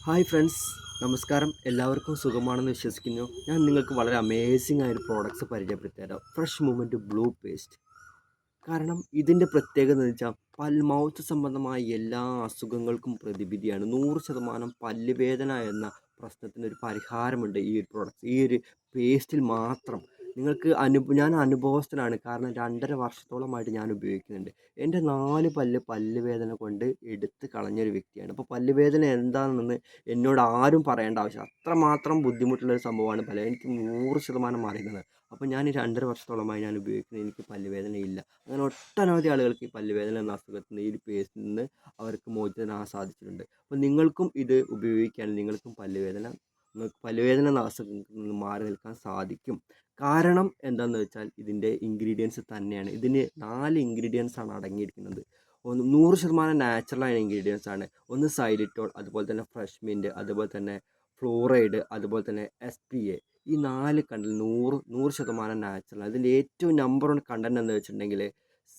Hi friends, നമസ്കാരം. എല്ലാവർക്കും സുഖമാണെന്ന് വിശ്വസിക്കുന്നു. ഞാൻ നിങ്ങൾക്ക് വളരെ അമേസിംഗ് ആയൊരു പ്രോഡക്റ്റ്സ് പരിചയപ്പെടുത്തി തരാം. Fresh movement blue paste. കാരണം ഇതിൻ്റെ പ്രത്യേകത എന്ന് വെച്ചാൽ മൗത്ത് സംബന്ധമായ എല്ലാ അസുഖങ്ങൾക്കും പ്രതിവിധിയാണ്. 100% പല്ലുവേദന എന്ന പ്രശ്നത്തിനൊരു പരിഹാരമുണ്ട് ഈ ഒരു പ്രോഡക്റ്റ്, ഈ ഒരു പേസ്റ്റിൽ മാത്രം. നിങ്ങൾക്ക് ഞാൻ അനുഭവസ്ഥനാണ്. കാരണം 2.5 വർഷത്തോളമായിട്ട് ഞാൻ ഉപയോഗിക്കുന്നുണ്ട്. എൻ്റെ 4 പല്ലുവേദന കൊണ്ട് എടുത്ത് കളഞ്ഞൊരു വ്യക്തിയാണ്. അപ്പോൾ പല്ലുവേദന എന്താണെന്ന് എന്നോട് ആരും പറയേണ്ട ആവശ്യം, അത്രമാത്രം ബുദ്ധിമുട്ടുള്ളൊരു സംഭവമാണ് എനിക്ക് 100% മാറിയിരുന്നത്. അപ്പോൾ ഞാൻ 2.5 വർഷത്തോളമായി ഞാൻ ഉപയോഗിക്കുന്നത്, എനിക്ക് പല്ലുവേദനയില്ല. അങ്ങനെ ഒട്ടനവധി ആളുകൾക്ക് ഈ പല്ലുവേദന എന്ന അസുഖത്തിൽ നിന്ന്, ഈ ഒരു പേസ്റ്റിൽ നിന്ന് അവർക്ക് മോചിതനാകാൻ സാധിച്ചിട്ടുണ്ട്. അപ്പോൾ നിങ്ങൾക്കും ഇത് ഉപയോഗിക്കുകയാണെങ്കിൽ നിങ്ങൾക്ക് പല്ലുവേദന എന്ന അസുഖത്തിൽ നിന്ന് മാറി നിൽക്കാൻ സാധിക്കും. കാരണം എന്താണെന്ന് വെച്ചാൽ ഇതിൻ്റെ ഇൻഗ്രീഡിയൻസ് തന്നെയാണ്. ഇതിന് 4 ഇൻഗ്രീഡിയൻസ് ആണ് അടങ്ങിയിരിക്കുന്നത്. 100% നാച്ചുറലായ ഇൻഗ്രീഡിയൻസ് ആണ്. ഒന്ന് സൈലിറ്റോൾ, അതുപോലെ തന്നെ ഫ്രഷ് മിൻറ്റ്, അതുപോലെ തന്നെ ഫ്ലൂറൈഡ്, അതുപോലെ തന്നെ SPA. ഈ 4 കണ്ടന്റ് 100% നാച്ചുറൽ. അതിൻ്റെ ഏറ്റവും നമ്പർ 1 കണ്ടന്റ് എന്ന് വെച്ചിട്ടുണ്ടെങ്കിൽ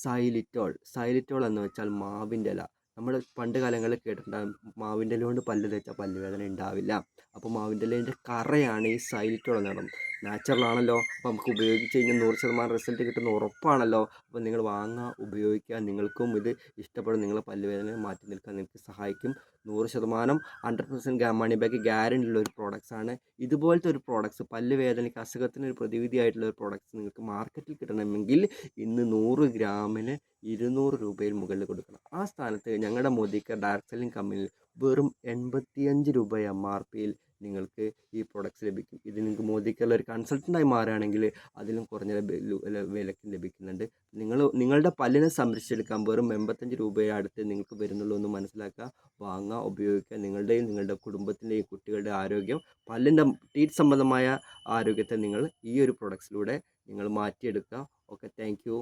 സൈലിറ്റോൾ എന്ന് വെച്ചാൽ മാവിൻ്റെ ഇല. നമ്മൾ പണ്ട് കാലങ്ങളിൽ കേട്ടിട്ടുണ്ടാകും, മാവിൻ്റെ ഇല കൊണ്ട് പല്ല് തേച്ചാൽ പല്ലുവേദന ഉണ്ടാവില്ല. അപ്പോൾ മാവിൻ്റെ ഇലേൻ്റെ കറയാണ് ഈ സൈലിറ്റോൾ എന്ന് പറയുന്നത്. നാച്ചുറൽ ആണല്ലോ, അപ്പോൾ നമുക്ക് ഉപയോഗിച്ച് കഴിഞ്ഞാൽ 100% റിസൾട്ട് കിട്ടുന്ന ഉറപ്പാണല്ലോ. അപ്പോൾ നിങ്ങൾ വാങ്ങുക, ഉപയോഗിക്കുക. നിങ്ങൾക്കും ഇത് ഇഷ്ടപ്പെടും. നിങ്ങളെ പല്ലുവേദന മാറ്റി നിൽക്കാൻ നിങ്ങൾക്ക് സഹായിക്കും. 100% 100% മണി ബാക്ക് ഗ്യാരണ്ടി ഉള്ള ഒരു പ്രോഡക്റ്റ്സ് ആണ്. ഇതുപോലത്തെ ഒരു പ്രോഡക്റ്റ്സ്, പല്ലുവേദനയ്ക്ക് അസുഖത്തിന് ഒരു പ്രതിവിധിയായിട്ടുള്ള ഒരു പ്രോഡക്റ്റ്സ് നിങ്ങൾക്ക് മാർക്കറ്റിൽ കിട്ടണമെങ്കിൽ ഇന്ന് 100 ഗ്രാമിന് 200 രൂപയിൽ മുകളിൽ കൊടുക്കണം. ആ സ്ഥാനത്ത് ഞങ്ങളുടെ മോദിക്കർ ഡയറക്ട് സെല്ലിംഗ് കമ്പനിയിൽ വെറും 85 രൂപ MRPയിൽ നിങ്ങൾക്ക് ഈ പ്രോഡക്റ്റ്സ് ലഭിക്കും. ഇത് നിങ്ങൾക്ക് മോദിക്കറിൽ ഒരു കൺസൾട്ടൻ്റായി മാറുകയാണെങ്കിൽ അതിലും കുറഞ്ഞ വിലയ്ക്ക് ലഭിക്കുന്നുണ്ട്. നിങ്ങളുടെ പല്ലിനെ സംരക്ഷിച്ചെടുക്കാൻ വെറും 85 രൂപയെ അടുത്ത് നിങ്ങൾക്ക് വരുന്നുള്ളൂ എന്ന് മനസ്സിലാക്കുക. വാങ്ങുക, ഉപയോഗിക്കുക. നിങ്ങളുടെയും നിങ്ങളുടെ കുടുംബത്തിൻ്റെയും കുട്ടികളുടെ ആരോഗ്യം, പല്ലിൻ്റെ ടീത്ത് സംബന്ധമായ ആരോഗ്യത്തെ നിങ്ങൾ ഈ ഒരു പ്രൊഡക്ട്സിലൂടെ നിങ്ങൾ മാറ്റിയെടുക്കുക. Okay, thank you.